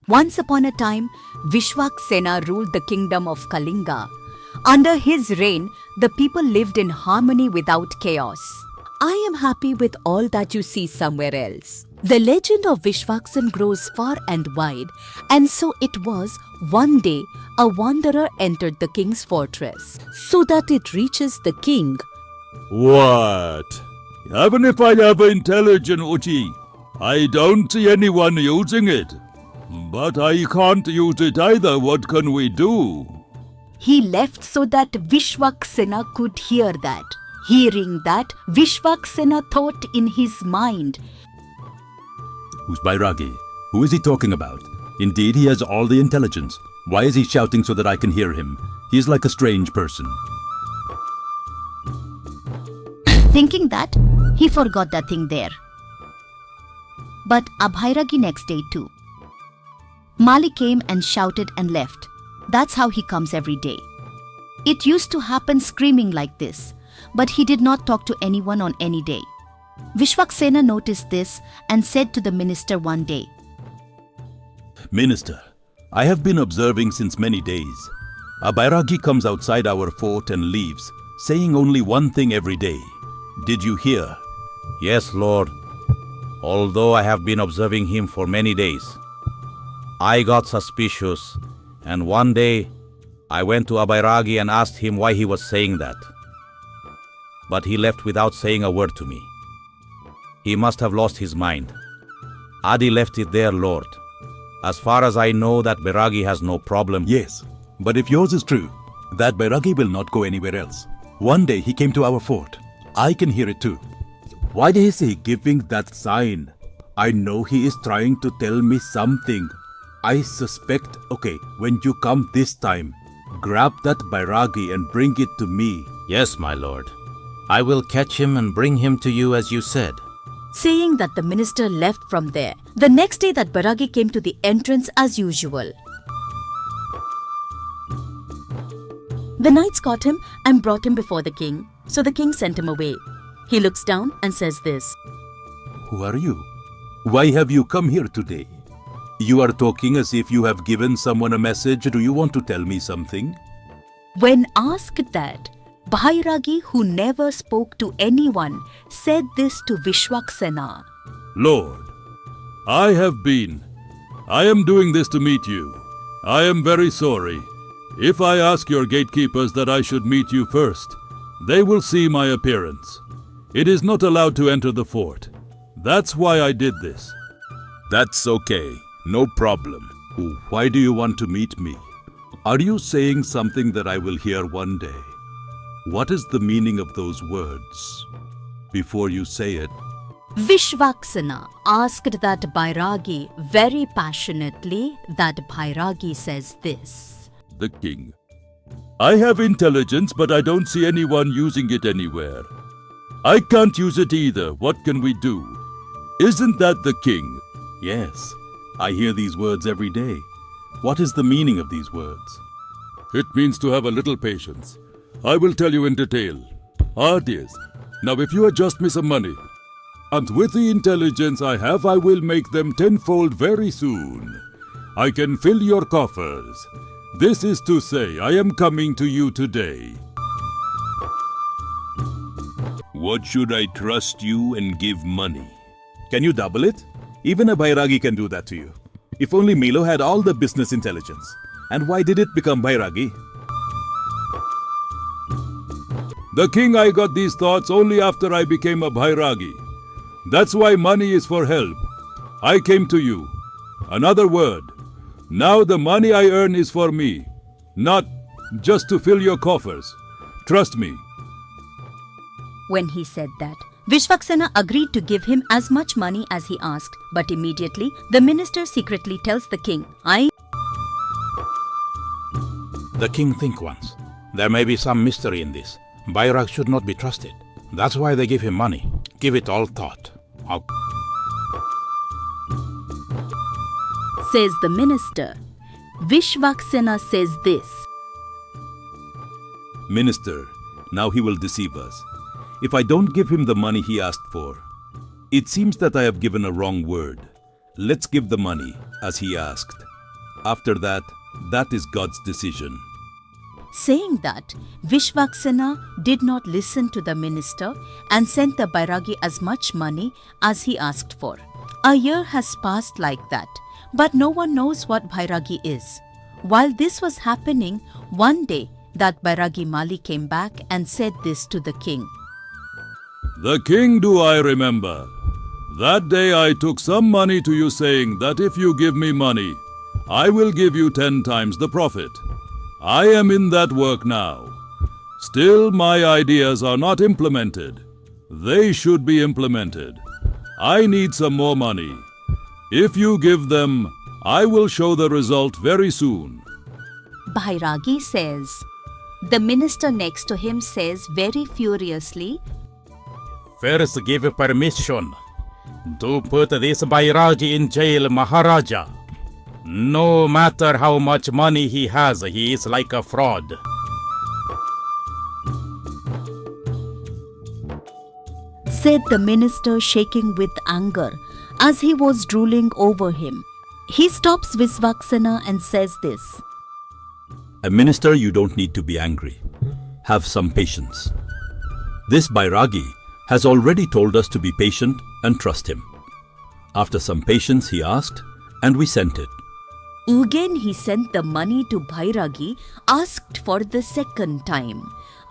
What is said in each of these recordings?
Once upon a time, Vishwaksena ruled the kingdom of Kalinga. Under his reign, the people lived in harmony without chaos. I am happy with all that you see somewhere else. The legend of Vishwaksen grows far and wide, and so it was one day a wanderer entered the king's fortress, so that it reaches the king. What? Even if I have intelligent Uchi, I don't see anyone using it. But I can't use it either. What can we do? He left so that Vishwaksena could hear that. Hearing that, Vishwaksena thought in his mind, Who's Bairagi? Who is he talking about? Indeed, he has all the intelligence. Why is he shouting so that I can hear him? He is like a strange person. Thinking that, he forgot that thing there. But Abhairagi next day too. Mali came and shouted and left. That's how he comes every day. It used to happen screaming like this, but he did not talk to anyone on any day. Vishwaksena noticed this and said to the minister one day, Minister, I have been observing since many days. A Bairagi comes outside our fort and leaves, saying only one thing every day. Did you hear? Yes, Lord. Although I have been observing him for many days, I got suspicious, and one day I went to Abairagi and asked him why he was saying that. But he left without saying a word to me. He must have lost his mind. Adi left it there, Lord. As far as I know, that Bairagi has no problem. Yes, but if yours is true, that Bairagi will not go anywhere else. One day he came to our fort. I can hear it too. Why is he giving that sign? I know he is trying to tell me something. I suspect, okay, when you come this time, grab that Bairagi and bring it to me. Yes, my lord. I will catch him and bring him to you as you said. saying that the minister left from there. The next day that Bairagi came to the entrance as usual. The knights caught him and brought him before the king. So the king sent him away. He looks down and says this. Who are you? Why have you come here today? You are talking as if you have given someone a message. Do you want to tell me something? When asked that, Bairagi, who never spoke to anyone, said this to Vishwaksena. Lord, I am doing this to meet you. I am very sorry. If I ask your gatekeepers that I should meet you first, they will see my appearance. It is not allowed to enter the fort. That's why I did this. That's okay. No problem. Why do you want to meet me? Are you saying something that I will hear one day? What is the meaning of those words? Before you say it, Vishwaksena asked that Bairagi very passionately. That Bairagi says this. The king. I have intelligence, but I don't see anyone using it anywhere. I can't use it either. What can we do? Isn't that the king? yes, I hear these words every day. What is the meaning of these words? It means to have a little patience. I will tell you in detail. Dear. Now if you adjust me some money, and with the intelligence I have, I will make them tenfold very soon. I can fill your coffers. This is to say, I am coming to you today. What should I trust you and give money? Can you double it? Even a Bairagi can do that to you. If only Milo had all the business intelligence. And why did it become Bairagi? The king, I got these thoughts only after I became a Bhairagi. That's why money is for help. I came to you. Another word. Now the money I earn is for me, not just to fill your coffers. Trust me. When he said that, Vishwaksena agreed to give him as much money as he asked. But immediately, the minister secretly tells the king, The king think once. There may be some mystery in this. Bairag should not be trusted. That's why they give him money. Give it all thought. says the minister. Vishwaksena says this. Minister, now he will deceive us. If I don't give him the money he asked for, it seems that I have given a wrong word. Let's give the money as he asked. After that, that is God's decision. Saying that, Vishwaksena did not listen to the minister and sent the Bairagi as much money as he asked for. A year has passed like that, but no one knows what Bairagi is. While this was happening, one day that Bairagi Mali came back and said this to the king. The king do I remember. That day I took some money to you, saying that if you give me money, I will give you 10 times the profit. I am in that work now. Still my ideas are not implemented. They should be implemented. I need some more money. If you give them, I will show the result very soon. Bairagi says. The minister next to him says very furiously, First give permission to put this Bairagi in jail, Maharaja. No matter how much money he has, he is like a fraud. said the minister, shaking with anger as he was drooling over him. He stops Vishwaksena and says this. A minister, you don't need to be angry. Have some patience. This Bairagi has already told us to be patient and trust him. After some patience, he asked, and we sent it. Again he sent the money to Bairagi, asked for the second time.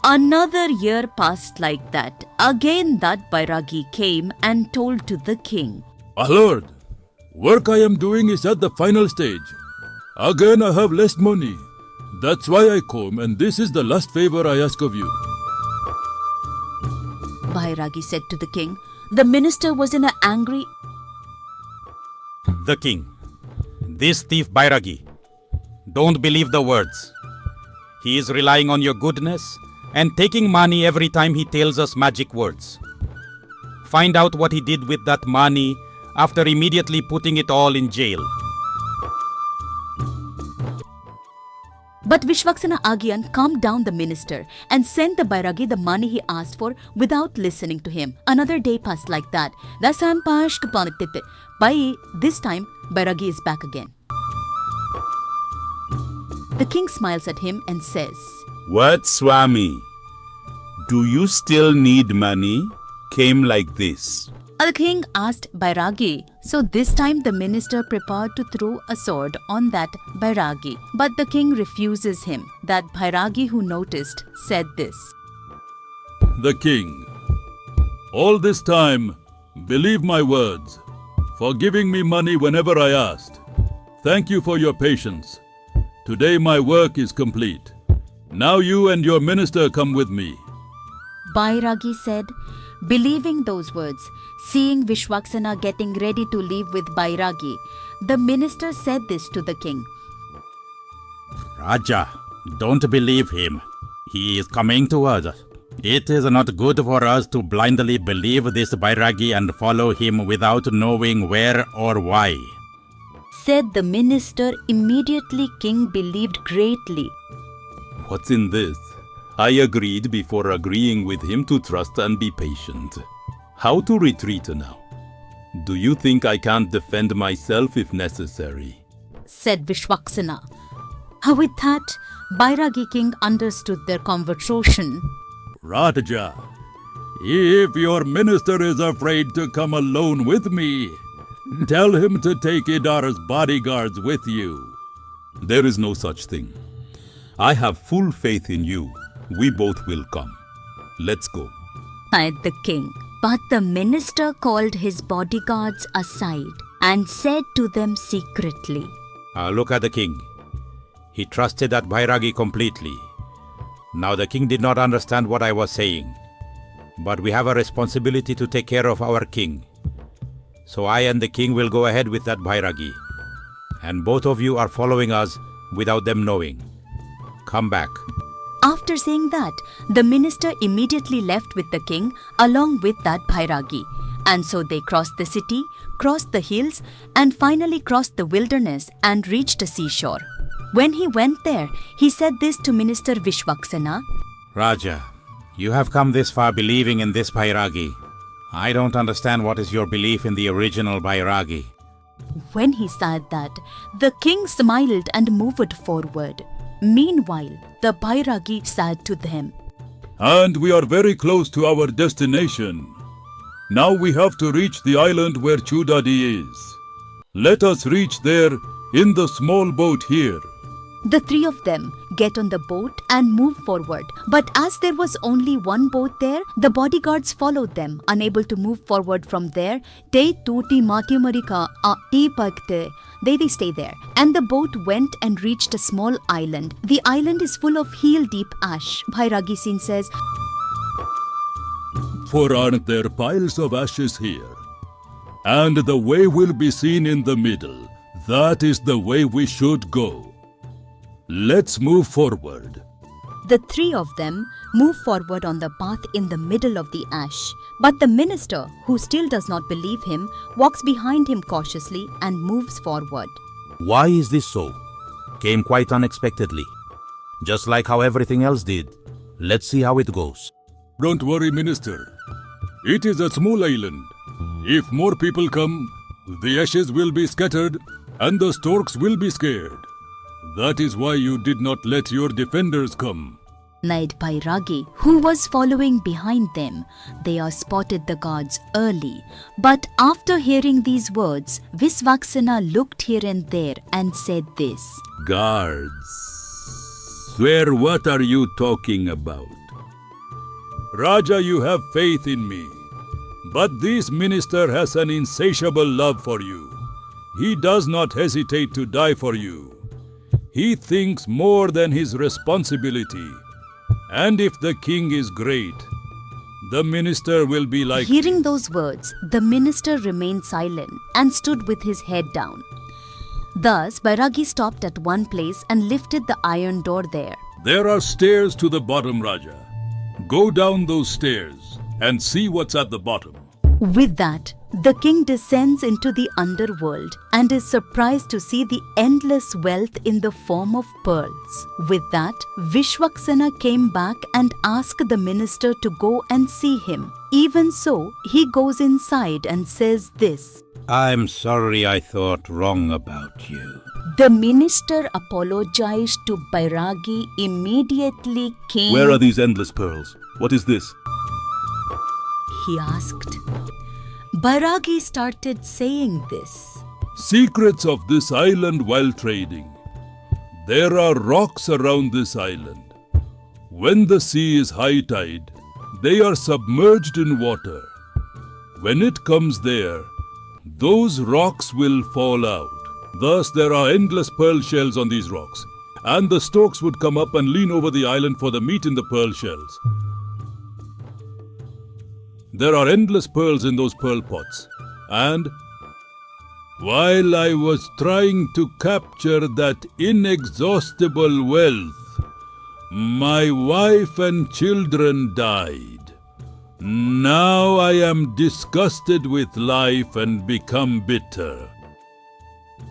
Another year passed like that. Again that Bairagi came and told to the king. My lord, work I am doing is at the final stage. Again I have less money. That's why I come, and this is the last favor I ask of you. Bairagi said to the king. The minister was in an angry. The king, this thief Bairagi, don't believe the words. He is relying on your goodness and taking money every time he tells us magic words. Find out what he did with that money after immediately putting it all in jail. But Vishwaksena again calmed down the minister and sent the Bairagi the money he asked for without listening to him. Another day passed like that. By this time, Bairagi is back again. The king smiles at him and says, What, Swami? Do you still need money? Came like this. The king asked Bairagi. So this time the minister prepared to throw a sword on that Bairagi. But the king refuses him. That Bairagi who noticed said this. The king, all this time, believe my words, for giving me money whenever I asked. Thank you for your patience. Today my work is complete. Now you and your minister come with me. Bairagi said, believing those words, seeing Vishwaksena getting ready to leave with Bairagi, the minister said this to the king. Raja, don't believe him. He is coming to us. It is not good for us to blindly believe this Bairagi and follow him without knowing where or why. Said the minister. Immediately king believed greatly. What's in this? I agreed before agreeing with him to trust and be patient. How to retreat now? Do you think I can't defend myself if necessary? Said Vishwaksena. With that, Bairagi king understood their conversation. Raja, if your minister is afraid to come alone with me, tell him to take Idar's bodyguards with you. There is no such thing. I have full faith in you. We both will come. Let's go. Said the king. But the minister called his bodyguards aside and said to them secretly. Look at the king. He trusted that Bairagi completely. Now the king did not understand what I was saying. But we have a responsibility to take care of our king. So I and the king will go ahead with that Bairagi. And both of you are following us without them knowing. Come back. After saying that, the minister immediately left with the king along with that Bairagi. And so they crossed the city, crossed the hills, and finally crossed the wilderness and reached a seashore. When he went there, he said this to Minister Vishwaksena. Raja, you have come this far believing in this Bairagi. I don't understand what is your belief in the original Bairagi. When he said that, the king smiled and moved forward. Meanwhile, the Bairagi said to them, And we are very close to our destination. Now we have to reach the island where Chudadi is. Let us reach there in the small boat here. The three of them get on the boat and move forward. But as there was only one boat there, the bodyguards followed them, unable to move forward from there. They stay there. And the boat went and reached a small island. The island is full of heel-deep ash. Bhairagi Singh says, For aren't there piles of ashes here? And the way will be seen in the middle. That is the way we should go. Let's move forward. The three of them move forward on the path in the middle of the ash. But the minister, who still does not believe him, walks behind him cautiously and moves forward. Why is this so? Came quite unexpectedly. Just like how everything else did. Let's see how it goes. Don't worry, Minister. It is a small island. If more people come, the ashes will be scattered and the storks will be scared. That is why you did not let your defenders come. Naid Bairagi, who was following behind them, they are spotted the gods early. But after hearing these words, Visvaksena looked here and there and said this. Guards, swear what are you talking about? Raja, you have faith in me. But this minister has an insatiable love for you. He does not hesitate to die for you. He thinks more than his responsibility. And if the king is great, the minister will be like... Hearing those words, the minister remained silent and stood with his head down. Thus, Bairagi stopped at one place and lifted the iron door there. There are stairs to the bottom, Raja. Go down those stairs and see what's at the bottom. With that, the king descends into the underworld and is surprised to see the endless wealth in the form of pearls. With that, Vishwaksena came back and asked the minister to go and see him. Even so, he goes inside and says this. I'm sorry I thought wrong about you. The minister apologized to Bairagi, immediately came... Where are these endless pearls? What is this? He asked. Bairagi started saying this. Secrets of this island while trading. There are rocks around this island. When the sea is high tide, they are submerged in water. When it comes there, those rocks will fall out. Thus there are endless pearl shells on these rocks. And the storks would come up and lean over the island for the meat in the pearl shells. There are endless pearls in those pearl pots. And while I was trying to capture that inexhaustible wealth, my wife and children died. Now I am disgusted with life and become bitter.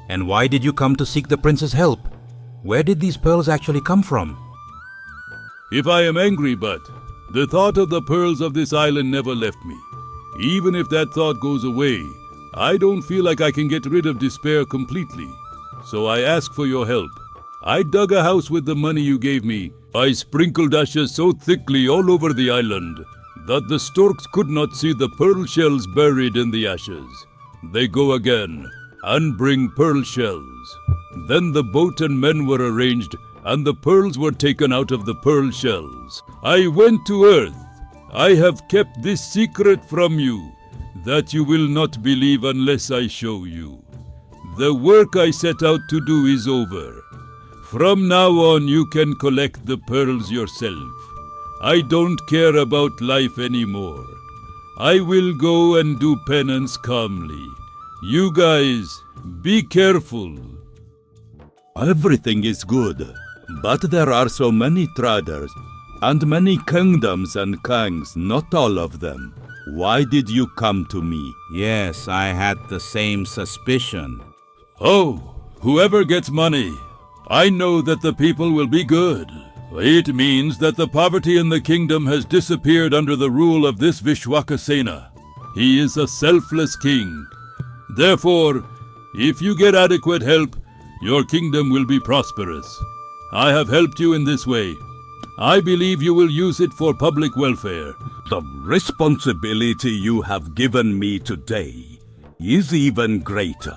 And why did you come to seek the prince's help? Where did these pearls actually come from? If I am angry, but the thought of the pearls of this island never left me. Even if that thought goes away, I don't feel like I can get rid of despair completely. So I ask for your help. I dug a house with the money you gave me. I sprinkled ashes so thickly all over the island that the storks could not see the pearl shells buried in the ashes. They go again and bring pearl shells. Then the boat and men were arranged and the pearls were taken out of the pearl shells. I went to earth. I have kept this secret from you, that you will not believe unless I show you. The work I set out to do is over. From now on you can collect the pearls yourself. I don't care about life anymore. I will go and do penance calmly. You guys, be careful. Everything is good, but there are so many traders and many kingdoms and kings, not all of them. Why did you come to me? Yes, I had the same suspicion. Oh, whoever gets money, I know that the people will be good. It means that the poverty in the kingdom has disappeared under the rule of this Vishwakasena. He is a selfless king. Therefore, If you get adequate help, your kingdom will be prosperous. I have helped you in this way. I believe you will use it for public welfare. The responsibility you have given me today is even greater.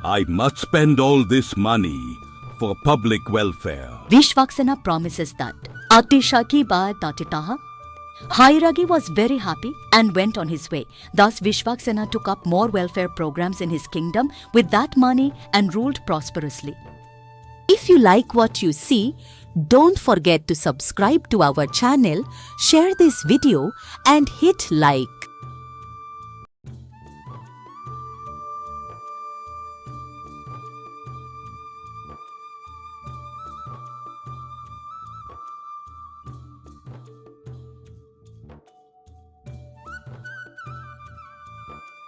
I must spend all this money for public welfare. Vishwaksena promises that. Atisha ki baat datitaha. Hairagi was very happy and went on his way. Thus Vishwaksena took up more welfare programs in his kingdom with that money and ruled prosperously. If you like what you see, don't forget to subscribe to our channel, share this video and hit like.